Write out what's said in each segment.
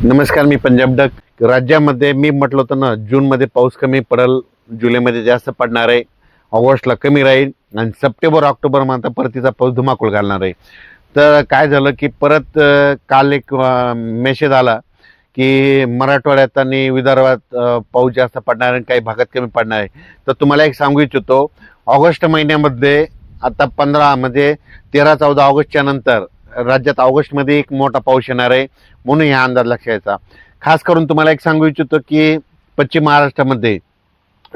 नमस्कार, मी पंजाब डक. राज्यामध्ये मी म्हटलं होतं ना, जूनमध्ये पाऊस कमी पडेल, जुलैमध्ये जास्त पडणार आहे, ऑगस्टला कमी राहील आणि सप्टेंबर ऑक्टोबर मात्र परतीचा पाऊस धुमाकूळ घालणार आहे. तर काय झालं की परत काल एक मेसेज आला की मराठवाड्यात आणि विदर्भात पाऊस जास्त पडणार आणि काही भागात कमी पडणार आहे. तर तुम्हाला एक सांगू इच्छितो, ऑगस्ट महिन्यामध्ये आता 15 म्हणजे 13-14 ऑगस्टच्या नंतर राज्यात ऑगस्टमध्ये एक मोठा पाऊस येणार आहे, म्हणून हा अंदाज लक्षात घ्यायचा. खास करून तुम्हाला एक सांगू इच्छितो की पश्चिम महाराष्ट्रामध्ये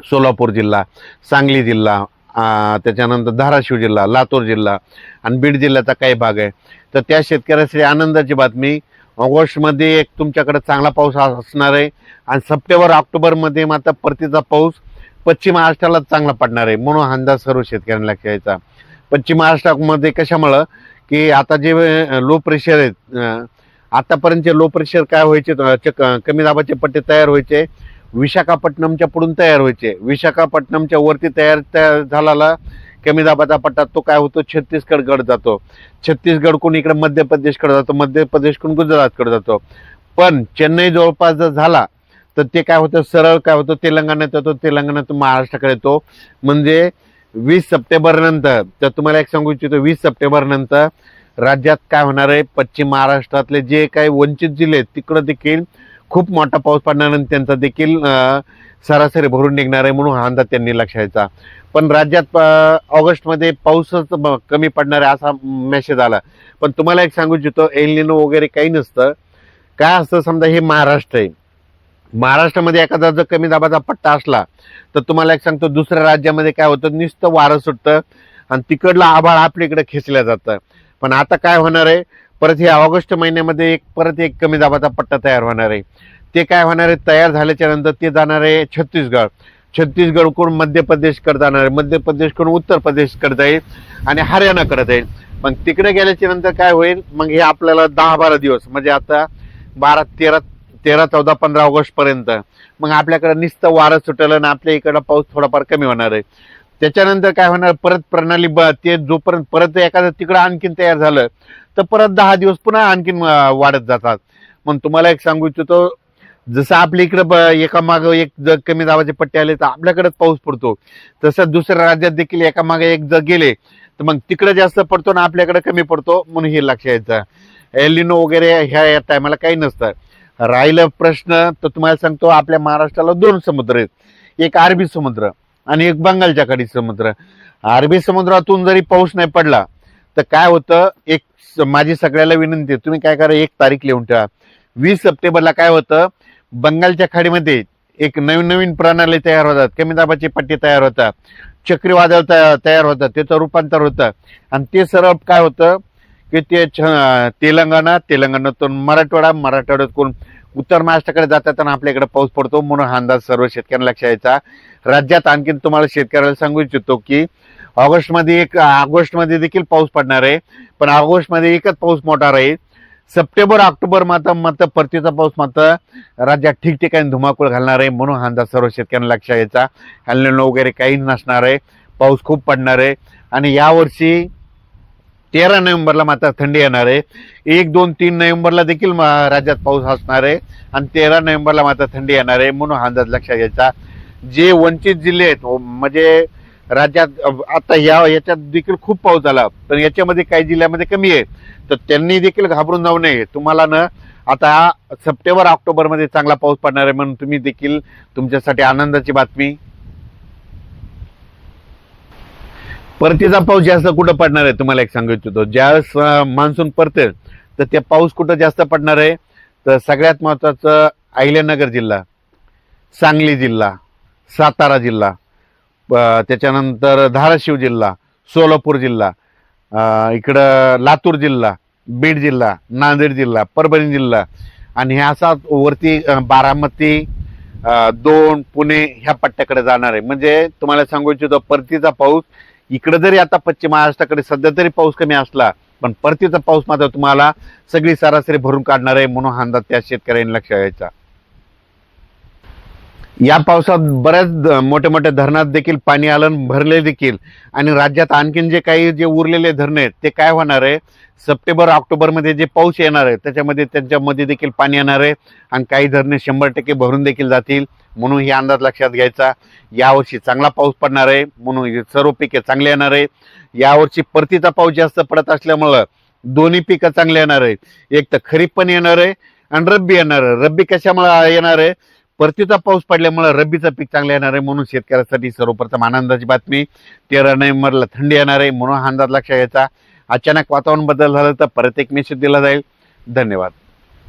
सोलापूर जिल्हा, सांगली जिल्हा, त्याच्यानंतर धाराशिव जिल्हा, लातूर जिल्हा आणि बीड जिल्ह्याचा काही भाग आहे. तर त्या शेतकऱ्यासाठी आनंदाची बातमी, ऑगस्टमध्ये एक तुमच्याकडे चांगला पाऊस असणार आहे आणि सप्टेंबर ऑक्टोबरमध्ये मात्र परतीचा पाऊस पश्चिम महाराष्ट्राला चांगला पडणार आहे, म्हणून हा अंदाज सर्व शेतकऱ्यांना लक्षात घ्यायचा. पश्चिम महाराष्ट्रामध्ये कशामुळं की आता जे लो प्रेशर आहेत, आतापर्यंतचे लो प्रेशर काय व्हायचे, कमी दाबाचे पट्टे तयार व्हायचे विशाखापट्टणमच्या पुढून तयार व्हायचे. विशाखापट्टणमच्या वरती तयार झालेला कमी दाबाचा पट्टा तो काय होतो, छत्तीसगडकडे जातो, छत्तीसगडकडून इकडे मध्य प्रदेशकडे जातो, मध्य प्रदेशकडून गुजरातकडे जातो. पण चेन्नई जवळपास जर झाला तर ते काय होतं, सरळ काय होतं, तेलंगणात येतो, तेलंगणातून महाराष्ट्राकडे येतो. म्हणजे 20 सप्टेंबर नंतर, तर तुम्हाला एक सांगू इच्छितो, 20 सप्टेंबर नंतर राज्यात काय होणार आहे, पश्चिम महाराष्ट्रातले जे काही वंचित जिल्हे आहेत तिकडं देखील खूप मोठा पाऊस पडणार आणि त्यांचा देखील सरासरी भरून निघणार आहे, म्हणून हा अंदाज त्यांनी लक्षात घ्यायचा. पण राज्यात ऑगस्टमध्ये पाऊसच कमी पडणार आहे असा मेसेज आला. पण तुम्हाला एक सांगू इच्छितो, एल निनो वगैरे काही नसतं. काय असतं, समजा हे महाराष्ट्र आहे, महाराष्ट्रामध्ये एखादा जर कमी दाबाचा पट्टा असला तर तुम्हाला एक सांगतो, दुसऱ्या राज्यामध्ये काय होतं, नुसतं वारं सुटतं आणि तिकडलं आभाळ आपल्याकडे खेचलं जातं. पण आता काय होणार आहे, परत हे ऑगस्ट महिन्यामध्ये परत एक कमी दाबाचा पट्टा तयार होणार आहे. ते काय होणार आहे, तयार झाल्याच्या नंतर ते जाणार आहे छत्तीसगड, छत्तीसगडकडून मध्य प्रदेशकडे जाणार आहे, मध्य प्रदेशकडून उत्तर प्रदेशकडे जाईल आणि हरियाणाकडे जाईल. मग तिकडे गेल्याच्या नंतर काय होईल, मग हे आपल्याला 10-12 दिवस म्हणजे आता 13-14-15 ऑगस्ट पर्यंत मग आपल्याकडे नुसतं वारं सुटलं आणि आपल्या इकडं पाऊस थोडाफार कमी होणार आहे. त्याच्यानंतर काय होणार, परत प्रणाली ते जोपर्यंत परत एखादं तिकडं आणखीन तयार झालं तर परत 10 दिवस पुन्हा आणखीन वाढत जातात. मग तुम्हाला एक सांगू इच्छितो, जसं आपल्या इकडं एकामागं एक जर कमी दाबाचे पट्टे आले तर आपल्याकडेच पाऊस पडतो, तसं दुसऱ्या राज्यात देखील एकामागे एक जर गेले तर मग तिकडे जास्त पडतो ना आपल्याकडे कमी पडतो, म्हणून हे लक्षात घ्यायचं. एल निनो वगैरे ह्या टायमाला काही नसतं. राहिलं प्रश्न तर तुम्हाला सांगतो, आपल्या महाराष्ट्राला 2 समुद्र आहेत, एक अरबी समुद्र आणि एक बंगालच्या खाडी समुद्र. अरबी समुद्रातून जरी पाऊस नाही पडला तर काय होतं, माझी सगळ्याला विनंती आहे, तुम्ही काय करा, 1 तारीख लिहून ठेवा. 20 सप्टेंबरला काय होतं, बंगालच्या खाडीमध्ये एक नवीन प्रणाली तयार होतात, कमी दाबाचे पट्टे तयार होतात, चक्रीवादळ तयार होतात, त्याचं रूपांतर होतं आणि ते सरळ काय होतं की ते तेलंगणातून मराठवाड्यातून उत्तर महाराष्ट्राकडे जातात आणि आपल्याकडे पाऊस पडतो, म्हणून हा अंदाज सर्व शेतकऱ्यांना लक्षात यायचा. राज्यात आणखीन तुम्हाला शेतकऱ्याला सांगू इच्छितो की ऑगस्टमध्ये देखील पाऊस पडणार आहे, पण ऑगस्टमध्ये एकच पाऊस मोठा राहील. सप्टेंबर ऑक्टोबर मात्र परतीचा पाऊस मात्र राज्यात ठिकठिकाणी धुमाकूळ घालणार आहे, म्हणून हा अंदाज सर्व शेतकऱ्यांना लक्षात यायचा. हल्लेलं वगैरे काही नसणार आहे, पाऊस खूप पडणार आहे आणि यावर्षी 13 नोव्हेंबरला मात्र थंडी येणार आहे. 1, 2, 3 नोव्हेंबरला देखील राज्यात पाऊस असणार आहे आणि 13 नोव्हेंबरला मात्र थंडी येणार आहे, म्हणून हा अंदाज लक्षात घ्यायचा. जे वंचित जिल्हे आहेत म्हणजे राज्यात आता याच्यात देखील खूप पाऊस झाला, पण याच्यामध्ये काही जिल्ह्यामध्ये कमी आहे, तर त्यांनी देखील घाबरून जाऊ नये. तुम्हाला ना आता सप्टेंबर ऑक्टोबरमध्ये चांगला पाऊस पडणार आहे, म्हणून तुम्ही देखील, तुमच्यासाठी आनंदाची बातमी. परतीचा पाऊस जास्त कुठं पडणार आहे तुम्हाला एक सांगू इच्छितो, ज्यावेळेस मान्सून परतेल तर ते पाऊस कुठं जास्त पडणार आहे, तर सगळ्यात महत्त्वाचं अहिल्यानगर जिल्हा, सांगली जिल्हा, सातारा जिल्हा, त्याच्यानंतर धाराशिव जिल्हा, सोलापूर जिल्हा, इकडं लातूर जिल्हा, बीड जिल्हा, नांदेड जिल्हा, परभणी जिल्हा आणि ह्या असा वरती बारामती, 2 पुणे ह्या पट्ट्याकडे जाणार आहे. म्हणजे तुम्हाला सांगू इच्छितो, परतीचा पाऊस इकडे जरी आता पश्चिम महाराष्ट्राकडे सध्या तरी पाऊस कमी असला, पण परतीचा पाऊस मात्र तुम्हाला सगळी सरासरी भरून काढणार आहे, म्हणून हा अंदाज त्या शेतकऱ्यांनी लक्षात घ्यायचा. या पावसात बऱ्याच मोठ्या मोठ्या धरणात देखील पाणी आलं, भरले देखील. आणि राज्यात आणखीन जे काही जे उरलेले धरणे आहेत ते काय होणार आहे, सप्टेंबर ऑक्टोबरमध्ये जे पाऊस येणार आहे त्याच्यामध्ये त्यांच्यामध्ये देखील पाणी येणार आहे आणि काही धरणे 100% भरून देखील जातील. म्हणून ही अंदाज लक्षात घ्यायचा. यावर्षी चांगला पाऊस पडणार आहे, म्हणून सर्व पिके चांगली येणार आहे. यावर्षी परतीचा पाऊस जास्त पडत असल्यामुळं दोन्ही पिकं चांगली येणार आहे. एक तर खरीप पण येणार आहे आणि रब्बी येणार आहे. रब्बी कशामुळे येणार आहे, परतीचा पाऊस पडल्यामुळे रब्बीचं पीक चांगलं येणार आहे. म्हणून शेतकऱ्यासाठी सर्वप्रथम आनंदाची बातमी. 13 नोव्हेंबरला थंडी येणार आहे, म्हणून हा अंदाज लक्षात घ्यायचा. अचानक वातावरण बदल झालं तर परत एक मेसेज दिला जाईल. धन्यवाद.